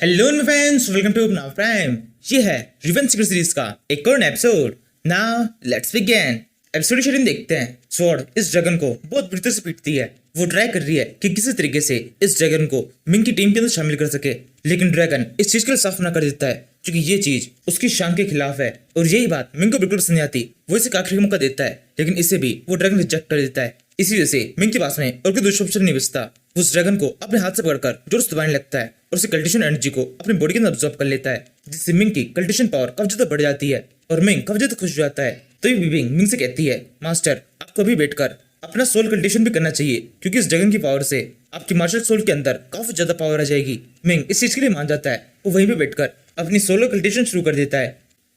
Hello my friends, welcome to now prime. ये है revenge secret series का एक और episode. Now let's begin. Episode schedule देखते हैं। स्वॉर्ड इस ड्रैगन को बहुत बुरी तरह से पीटती है। वो ट्राई कर रही है कि किसी तरीके से इस ड्रैगन को मिंग की टीम के अंदर शामिल कर सके, लेकिन ड्रैगन इस चीज के लिए साफ मना कर देता है क्योंकि ये चीज उसकी शान के खिलाफ है और यही बात मिंग को बिल्कुल पसंद नहीं आती। वो इसे आखिरी मौका देता है, लेकिन इसे भी वो ड्रैगन रिजेक्ट कर देता है। इसी वजह से मिंग के पास में और कोई दूसरा ऑप्शन नहीं बचता। वो उस ड्रैगन को अपने हाथ से पकड़कर जोर से दबाने लगता है और उसे कल्टिशन एनर्जी को अपनी बॉडी के अंदर अब्सॉर्ब कर लेता है, जिससे मिंग की कल्टिशन पावर काफी ज्यादा बढ़ जाती है और मिंग काफी ज्यादा खुश हो जाता है। तो ये बिबिंग मिंग से कहती है, मास्टर आपको अभी बैठकर अपना सोल कल्टिशन भी करना चाहिए क्योंकि इस ड्रैगन की पावर से आपकी मार्शल सोल के अंदर काफी ज्यादा पावर आ जाएगी। मिंग इस चीज के लिए मान जाता है। वो वहीं पे बैठकर अपनी सोलो कल्टिशन शुरू कर देता है।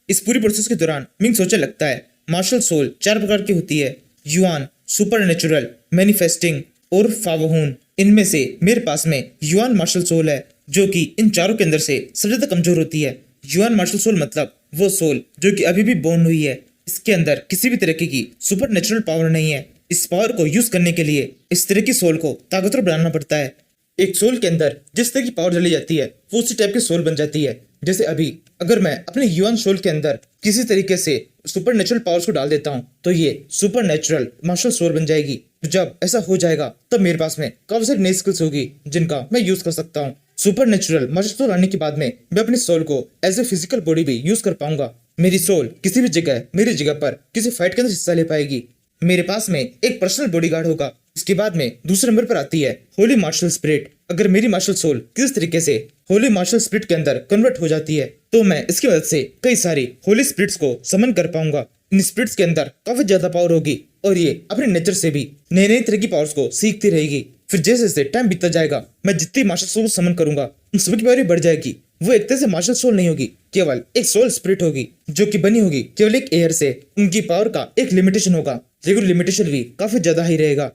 इस पूरी प्रोसेस के दौरान मिंग सोचने लगता है, मार्शल सोल 4 प्रकार की होती है, युआन, सुपर नेचुरल, मैनिफेस्टिंग और फावहून। इनमें से मेरे पास में युआन मार्शल सोल है जो कि इन चारों के अंदर से सबसे ज्यादा कमजोर होती है। युआन मार्शल सोल मतलब वो सोल जो कि अभी भी बोर्न हुई है। इसके अंदर किसी भी तरीके की सुपर नेचुरल पावर नहीं है। इस पावर को यूज करने के लिए इस तरह की सोल को ताकतवर बनाना पड़ता है। एक सोल के अंदर जिस तरह की पावर डली जाती है वो उसी टाइप की सोल बन जाती है। जैसे अभी अगर मैं अपने युआन सोल के अंदर किसी तरीके से सुपर नेचुरल पावर्स को डाल देता हूँ तो ये सुपर नेचुरल मार्शल सोल बन जाएगी। जब ऐसा हो जाएगा तब मेरे पास में काफी सारी नई स्किल्स होगी जिनका मैं यूज कर सकता हूँ। सुपर नेचुरल मार्शल सोल आने के बाद में मैं अपनी सोल को एज ए फिजिकल बॉडी भी यूज कर पाऊंगा। मेरी सोल किसी भी जगह मेरी जगह पर किसी फाइट के अंदर हिस्सा ले पाएगी। मेरे पास में एक पर्सनल बॉडीगार्ड होगा। इसके बाद में दूसरे नंबर पर आती है होली मार्शल स्पिरिट। अगर मेरी मार्शल सोल किस तरीके से होली मार्शल स्पिरिट के अंदर कन्वर्ट हो जाती है तो मैं इसकी मदद से कई सारी होली स्पिरिट्स को समन कर पाऊंगा। इन स्पिरिट्स के अंदर काफी ज्यादा पावर होगी और ये अपने नेचर से भी नई नई तरह की पावर्स को सीखती रहेगी। फिर जैसे जैसे टाइम बीतता जाएगा मैं जितनी मार्शल सोल को समन करूंगा उन सभी की पावर बढ़ जाएगी। वो एक तरह से मार्शल सोल नहीं होगी, केवल एक सोल स्पिरिट होगी जो कि बनी होगी केवल एक एयर से। उनकी पावर का एक लिमिटेशन होगा, लेकिन लिमिटेशन भी काफी ज्यादा ही रहेगा।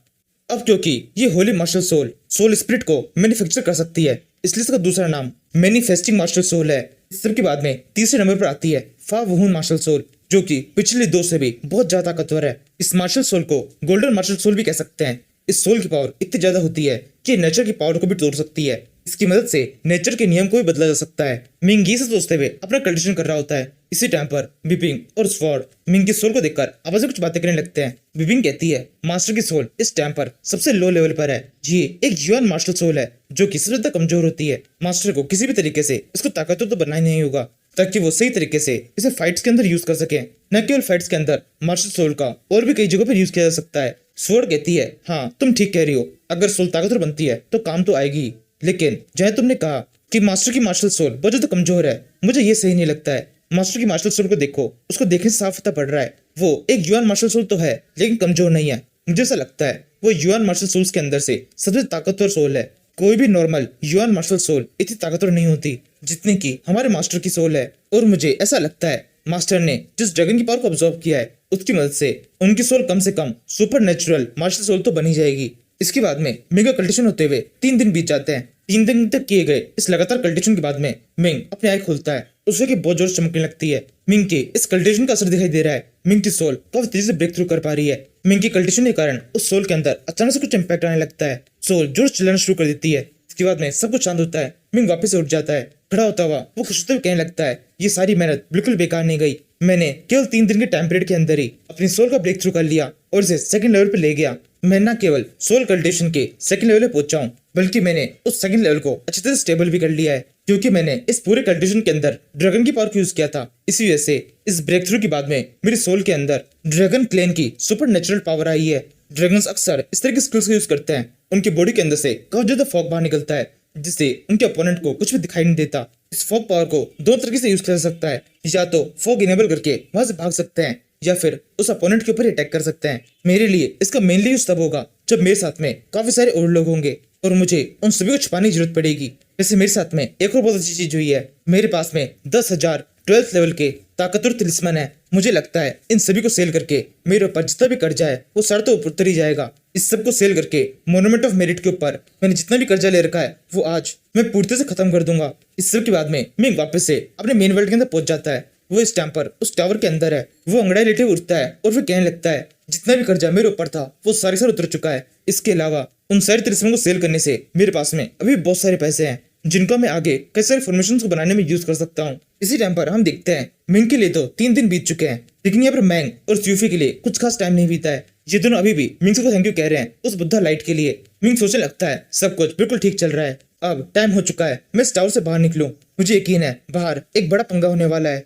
अब क्योंकि ये holy martial soul soul spirit को मैन्युफैक्चर कर सकती है, इसलिए इसका दूसरा नाम मैनिफेस्टिंग मार्शल सोल है। इस सब के बाद में तीसरे नंबर पर आती है फावहून मार्शल सोल जो कि पिछले 2 से भी बहुत ज्यादा ताकतवर है। इस मार्शल सोल को गोल्डन मार्शल सोल भी कह सकते हैं। इस सोल की पावर इतनी ज्यादा होती है कि नेचर की पावर को भी तोड़ सकती है। इसकी मदद से नेचर के नियम को भी बदला जा सकता है। मिंग ये सोचते हुए अपना कल्टिवेशन कर रहा होता है। इसी टाइम पर बिपिंग और स्वॉर्ड मिंग की सोल को देखकर आपस में कुछ बातें करने लगते हैं। बिपिंग कहती है, मास्टर की सोल इस टाइम पर सबसे लो लेवल पर है। ये एक युआन मार्शल सोल है जो कि सबसे ज्यादा कमजोर होती है। मास्टर को किसी भी तरीके से इसको ताकतवर तो बनाना नहीं होगा ताकि वो सही तरीके से इसे फाइट्स के अंदर यूज कर सके। न केवल फाइट्स के अंदर मार्शल सोल का और भी कई जगहों पर यूज किया जा सकता है। स्वॉर्ड कहती है, हाँ तुम ठीक कह रही हो, अगर सोल ताकतवर बनती है तो काम तो आएगी, लेकिन जहाँ तुमने कहा कि मास्टर की मार्शल सोल बहुत ज्यादा कमजोर है, मुझे ये सही नहीं लगता है। मास्टर की मार्शल सोल को देखो, उसको देखने से साफ पता पड़ रहा है वो एक युआन मार्शल सोल तो है लेकिन कमजोर नहीं है। मुझे ऐसा लगता है वो युआन मार्शल सोल्स के अंदर से सबसे ताकतवर सोल है। कोई भी नॉर्मल युआन मार्शल सोल इतनी ताकतवर नहीं होती जितनी की हमारे मास्टर की सोल है। और मुझे ऐसा लगता है मास्टर ने जिस ड्रैगन की पावर को ऑब्जर्व किया है उसकी मदद से उनकी सोल कम से कम सुपर नेचुरल मार्शल सोल तो बनी जाएगी। इसके बाद में मिंग का कल्टिवेशन होते हुए 3 दिन बीत जाते हैं। 3 दिन तक किए गए इस लगातार कल्टिवेशन के बाद में मिंग अपनी आंख खोलता है। उसे की बहुत जोर से चमकने लगती है। मिंग के इस कल्टिवेशन का असर दिखाई दे रहा है। मिंग की सोल काफी तेजी से ब्रेक थ्रू कर पा रही है। मिंग की कल्टिवेशन के कारण उस सोल के अंदर अचानक से कुछ इम्पैक्ट आने लगता है। सोल जोर से चिल्लाना शुरू कर देती है। इसके बाद में सब कुछ शांत होता है। मिंग वापस से उठ जाता है। खड़ा होता हुआ वो खुश होते हुए कहने लगता है, ये सारी मेहनत बिल्कुल बेकार नहीं गई। मैंने केवल 3 दिन के टाइम पीरियड के अंदर ही अपनी सोल का ब्रेक थ्रू कर लिया और इसे सेकंड लेवल पे ले गया। मैं न केवल सोल कल्टिवेशन के सेकंड लेवल पे पहुंचा हूं, बल्कि मैंने उस सेकंड लेवल को अच्छी तरह स्टेबल भी कर लिया है क्योंकि मैंने इस पूरे कल्टिवेशन के अंदर ड्रैगन की पावर को यूज किया था। इसी वजह से इस ब्रेक थ्रू के बाद में मेरी सोल के अंदर ड्रैगन क्लेन की सुपर नेचुरल पावर आई है। ड्रैगन्स अक्सर इस तरह की स्किल्स यूज करते हैं। उनकी बॉडी के अंदर से काफी ज्यादा फॉग बाहर निकलता है जिससे उनके अपोनेंट को कुछ भी दिखाई नहीं देता। इस फॉग पावर को 2 तरीके से यूज किया जा सकता है, या तो फॉग इनेबल करके वहां से भाग सकते हैं या फिर उस अपोनेंट के ऊपर अटैक कर सकते हैं। मेरे लिए इसका मेनली यूज तब होगा जब मेरे साथ में काफी सारे और लोग होंगे और मुझे उन सभी को छुपाने की जरूरत पड़ेगी। वैसे मेरे साथ में एक और बहुत अच्छी चीज हुई है। मेरे पास में 10,000 12th लेवल के ताकतवर तिलिस्मन है। मुझे लगता है इन सभी को सेल करके मेरे ऊपर जितना भी कर्जा है वो सारा तो ऊपर उतर ही जाएगा। इस सब को सेल करके मोन्यूमेंट ऑफ मेरिट के ऊपर मैंने जितना भी कर्जा ले रखा है वो आज मैं पूरी तरह से खत्म कर दूंगा। इस सब के बाद में मिंग वापस से अपने मेन वर्ल्ड के अंदर पहुंच जाता है। वो इस टाइम पर उस टावर के अंदर है। वो अंगड़ाई लेटे उठता है और फिर कहने लगता है, जितना भी कर्जा मेरे ऊपर था वो सारे उतर चुका है। इसके अलावा उन सारे तिलिस्मन को सेल करने से मेरे पास में अभी बहुत सारे पैसे हैं। जिनको मैं आगे कई सारे फॉर्मेशन को बनाने में यूज कर सकता हूँ। इसी टाइम पर हम देखते हैं मिंग के लिए तो 3 दिन बीत चुके हैं, लेकिन यहाँ पर मैंग और स्यूफी के लिए कुछ खास टाइम नहीं बीता है। ये दोनों अभी भी मिंग को थैंक यू कह रहे हैं उस बुद्धा लाइट के लिए। मिंग सोचने लगता है सब कुछ बिल्कुल ठीक चल रहा है, अब टाइम हो चुका है मैं इस टावर से बाहर निकलूं। मुझे यकीन है बाहर एक बड़ा पंगा होने वाला है।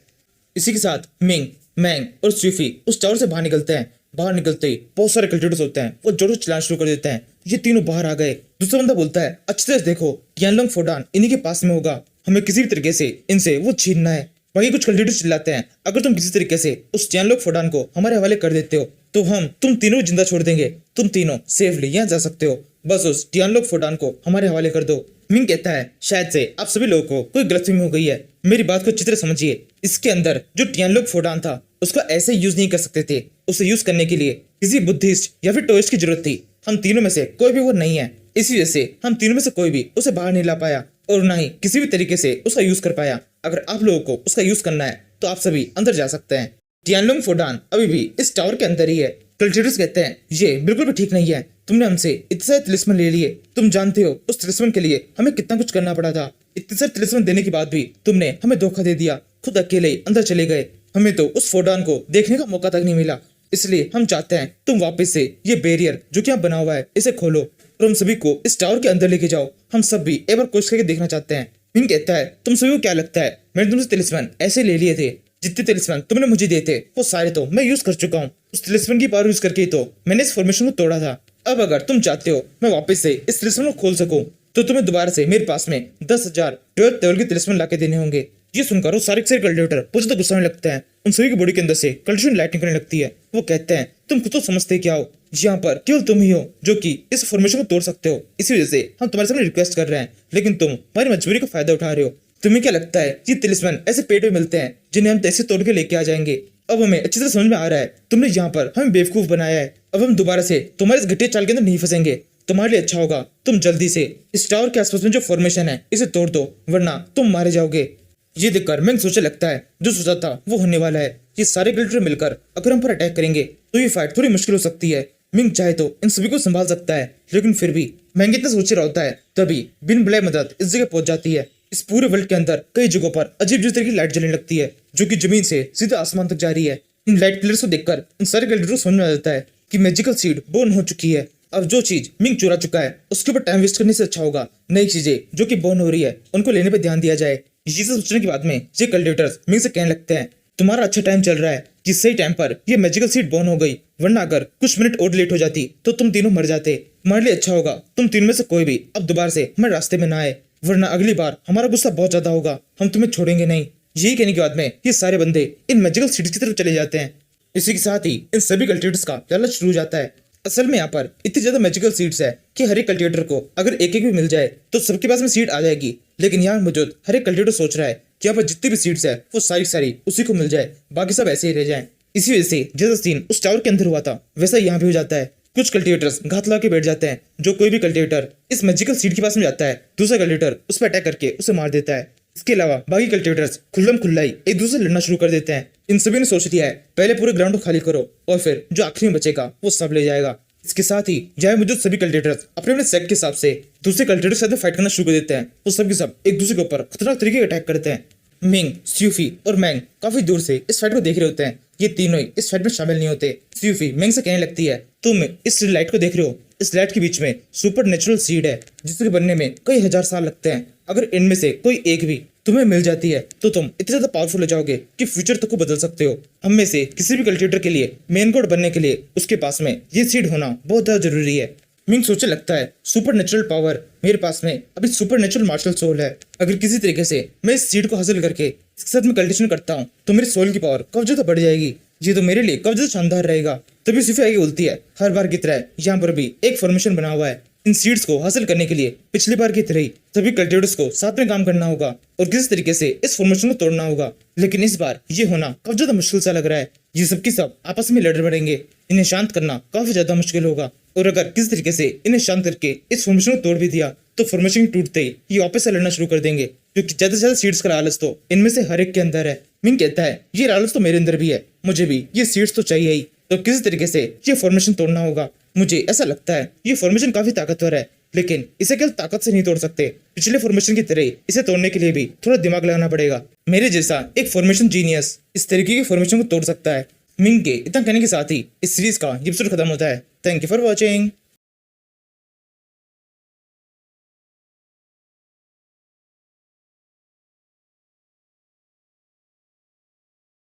इसी के साथ मिंग, मैंग और स्यूफी उस टावर से बाहर निकलते हैं। बाहर निकलते ही बहुत सारे कल्टिवेटर्स होते हैं, वो जोर से चिल्लाना शुरू कर देते हैं। ये तीनों बाहर आ गए। दूसरा बंदा बोलता है अच्छे से देखो टियानलोंग फोडान इन्हीं के पास में होगा, हमें किसी भी तरीके से इनसे वो छीनना है। बाकी कुछ कल्टिवेटर्स चिल्लाते हैं अगर तुम किसी तरीके से उस टियानलोंग फोडान को हमारे हवाले कर देते हो तो हम तुम तीनों जिंदा छोड़ देंगे, तुम तीनों सेफली यहाँ जा सकते हो, बस उस टियानलोंग फोडान को हमारे हवाले कर दो। मिंग कहता है शायद से आप सभी लोगों को कोई गलतफहमी हो गई है, मेरी बात को अच्छी तरह समझिए। इसके अंदर जो टियानलोंग फोडान था उसको ऐसे यूज नहीं कर सकते थे, उसे यूज करने के लिए किसी बुद्धिस्ट या फिर टोइस्ट की जरूरत थी। हम तीनों में से कोई भी वो नहीं है, इसी वजह से हम तीनों में से कोई भी उसे बाहर नहीं ला पाया और ना ही किसी भी तरीके से उसका यूज कर पाया। अगर आप लोगों को उसका यूज करना है तो आप सभी अंदर जा सकते हैं। टियानलोंग फोडान अभी भी इस टावर के अंदर ही है। कल्टिवेटर्स कहते हैं ये बिल्कुल भी ठीक नहीं है, तुमने हमसे इतने सारे तिलिस्मन ले लिए, तुम जानते हो उस तिलिस्मन के लिए हमें कितना कुछ करना पड़ा था। इतने सारे तिलिस्मन देने के बाद भी तुमने हमें धोखा दे दिया, खुद अकेले ही अंदर चले गए, हमें तो उस फोडान को देखने का मौका तक नहीं मिला। इसलिए हम चाहते हैं तुम वापस से ये बैरियर जो कि यहाँ बना हुआ है इसे खोलो और हम सभी को इस टावर के अंदर लेके जाओ, हम सब भी एक बार कोशिश करके देखना चाहते हैं। मिंग कहता है तुम सभी को क्या लगता है मैंने तुमसे तिलिस्मन ऐसे ले लिए थे, जितने तिलिस्मन तुमने मुझे दिए थे वो सारे तो मैं यूज कर चुका हूँ, उस तिलिस्मन की पावर यूज करके ही तो मैंने इस फॉर्मेशन को तोड़ा था। अब अगर तुम चाहते हो मैं वापस से इस तिलिस्मन को खोल सकूं तो तुम्हें दोबारा से मेरे पास में 10,000 12th लेवल के तिलिस्मन लाके देने होंगे। ये सुनकर वो सारे के सारे कल्टिवेटर मुझे तो गुस्सा होने लगता है, उन सभी की बॉडी के अंदर से कल्टिवेशन लाइट निकलने लगती है। वो कहते हैं तुम खुद तो समझते क्या हो, यहाँ पर केवल तुम ही हो जो कि इस फॉर्मेशन को तोड़ सकते हो, इसी वजह से हम तुम्हारे सामने रिक्वेस्ट कर रहे हैं, लेकिन तुम हमारी मजबूरी का फायदा उठा रहे हो। तुम्हें क्या लगता है ये तिलिस्मन ऐसे पेट में मिलते हैं जिन्हें हम ऐसे तोड़ के लेके आ जाएंगे? अब हमें अच्छी तरह समझ में आ रहा है तुमने यहाँ पर हमें बेवकूफ बनाया है, अब हम दोबारा से तुम्हारे इस घटिया चाल के अंदर नहीं फंसेंगे। तुम्हारे लिए अच्छा होगा तुम जल्दी से इस टावर के आसपास में जो फॉर्मेशन है इसे तोड़ दो, वरना तुम मारे जाओगे। ये देखकर मैंग सोचने लगता है जो सोचा था वो होने वाला है, ये सारे कल्टिवेटर मिलकर अगर हम पर अटैक करेंगे तो ये फाइट थोड़ी मुश्किल हो सकती है। मिंग चाहे तो इन सभी को संभाल सकता है, लेकिन फिर भी मैंग इतना सोच रहा होता है तभी बिन बुलाए मदद इस जगह पहुंच जाती है। इस पूरे वर्ल्ड के अंदर कई जगहों पर अजीब अजीब तरह की लाइट जलने लगती है जो कि जमीन से सीधा आसमान तक जा रही है। इन लाइट पिलर्स को देखकर इन सारे कल्टिवेटर को समझ में आ जाता है कि मैजिकल सीड बोर्न हो चुकी है। अब जो चीज मिंग चुरा चुका है उसके ऊपर टाइम वेस्ट करने से अच्छा होगा नई चीजें जो कि बोर्न हो रही है उनको लेने पे ध्यान दिया जाए। इसी से सोचने के बाद में ये कल्टिवेटर्स मिंग से कहने लगते हैं तुम्हारा अच्छा टाइम चल रहा है कि सही टाइम पर ये मैजिकल सीड बोर्न हो गई, वरना अगर कुछ मिनट और लेट हो जाती तो तुम तीनों मर जाते। तुम्हारे लिए अच्छा होगा तुम तीनों में से कोई भी अब दोबारा से हमारे रास्ते में ना आए, वरना अगली बार हमारा गुस्सा बहुत ज्यादा होगा, हम तुम्हें छोड़ेंगे नहीं। यही कहने के बाद में ये सारे बंदे इन मैजिकल सीड्स की तरफ चले जाते हैं। इसी के साथ ही इन सभी कल्टिवेटर्स का लालच शुरू हो जाता है। असल में यहाँ पर इतनी ज्यादा मैजिकल सीड्स है कि हर एक कल्टिवेटर को अगर एक एक भी मिल जाए तो सबके पास में सीड आ जाएगी, लेकिन यहाँ मौजूद हर एक कल्टिवेटर सोच रहा है कि यहाँ पर जितनी भी सीड्स है वो सारी सारी उसी को मिल जाए, बाकी सब ऐसे ही रह जाए। इसी वजह से जैसा सीन उस टावर के अंदर हुआ था वैसा यहाँ भी हो जाता है। कुछ कल्टिवेटर्स घात लगा के बैठ जाते हैं, जो कोई भी कल्टिवेटर इस मैजिकल सीड के पास में जाता है दूसरा कल्टिवेटर उस पर अटैक करके उसे मार देता है। इसके अलावा बाकी कल्टिवेटर्स खुल्लम खुल्ला ही एक दूसरे से लड़ना शुरू कर देते हैं। इन सभी ने सोच लिया है पहले पूरे ग्राउंड को खाली करो और फिर जो आखिरी में बचेगा वो सब ले जाएगा। इसके साथ ही यहाँ मौजूद सभी कल्टिवेटर्स अपने अपने सेट के हिसाब से दूसरे कल्टिवेटर के साथ फाइट करना शुरू कर देते हैं। वो सब के सब एक दूसरे के ऊपर खतरनाक तरीके से अटैक करते हैं। मिंग, स्यूफी और मैंग काफी दूर से इस फाइट को देख रहे होते हैं, ये तीनों ही इस फाइट में शामिल नहीं होते। स्यूफी मैंग से कहने लगती है तुम इस लाइट को देख रहे हो, इस लाइट के बीच में सुपर नेचुरल सीड है जिसके बनने में कई हजार साल लगते हैं, अगर इनमें से कोई एक भी तुम्हें मिल जाती है तो तुम इतने ज्यादा पावरफुल हो जाओगे कि फ्यूचर तक को बदल सकते हो। हम में से किसी भी कल्टिवेटर के लिए मेन गॉड बनने के लिए उसके पास में ये सीड होना बहुत ज्यादा जरूरी है। मिंग सोचने लगता है सुपर नेचुरल पावर मेरे पास में अभी सुपर नेचुरल मार्शल सोल है, अगर किसी तरीके से मैं इस सीड को हासिल करके इसके साथ में कल्टिवेशन करता हूँ तो मेरी सोल की पावर काफी ज्यादा बढ़ जाएगी, ये तो मेरे लिए काफी ज्यादा शानदार रहेगा। तभी सिर्फ आगे बोलती है हर बार की तरह यहाँ पर भी एक फॉर्मेशन बना हुआ है, इन सीड्स को हासिल करने के लिए पिछली बार की तरह ही सभी कल्टिवेटर्स को साथ में काम करना होगा और किसी तरीके से इस फॉर्मेशन को तोड़ना होगा, लेकिन इस बार ये होना काफी ज्यादा मुश्किल सा लग रहा है। ये सबकी सब आपस में लड़ पड़ेंगे, इन्हें शांत करना काफी ज्यादा मुश्किल होगा, और अगर किसी तरीके से इन्हें शांत करके इस फॉर्मेशन को तोड़ भी दिया तो फॉर्मेशन टूटते ही ये वापस से लड़ना शुरू कर देंगे, क्योंकि ज्यादा से ज्यादा सीड्स का लालच तो इनमें से हर एक के अंदर है। मिंग कहता है ये लालच तो मेरे अंदर भी है, मुझे भी ये सीड्स तो चाहिए ही, तो किसी तरीके से ये फॉर्मेशन तोड़ना होगा। मुझे ऐसा लगता है ये फॉर्मेशन काफी ताकतवर है, लेकिन इसे केवल ताकत से नहीं तोड़ सकते, पिछले फॉर्मेशन की तरह इसे तोड़ने के लिए भी थोड़ा दिमाग लगाना पड़ेगा। मेरे जैसा एक फॉर्मेशन जीनियस इस तरीके की फॉर्मेशन को तोड़ सकता है। मिंग के इतना कहने के साथ ही इस सीरीज का ये एपिसोड खत्म होता है। Thank you for watching.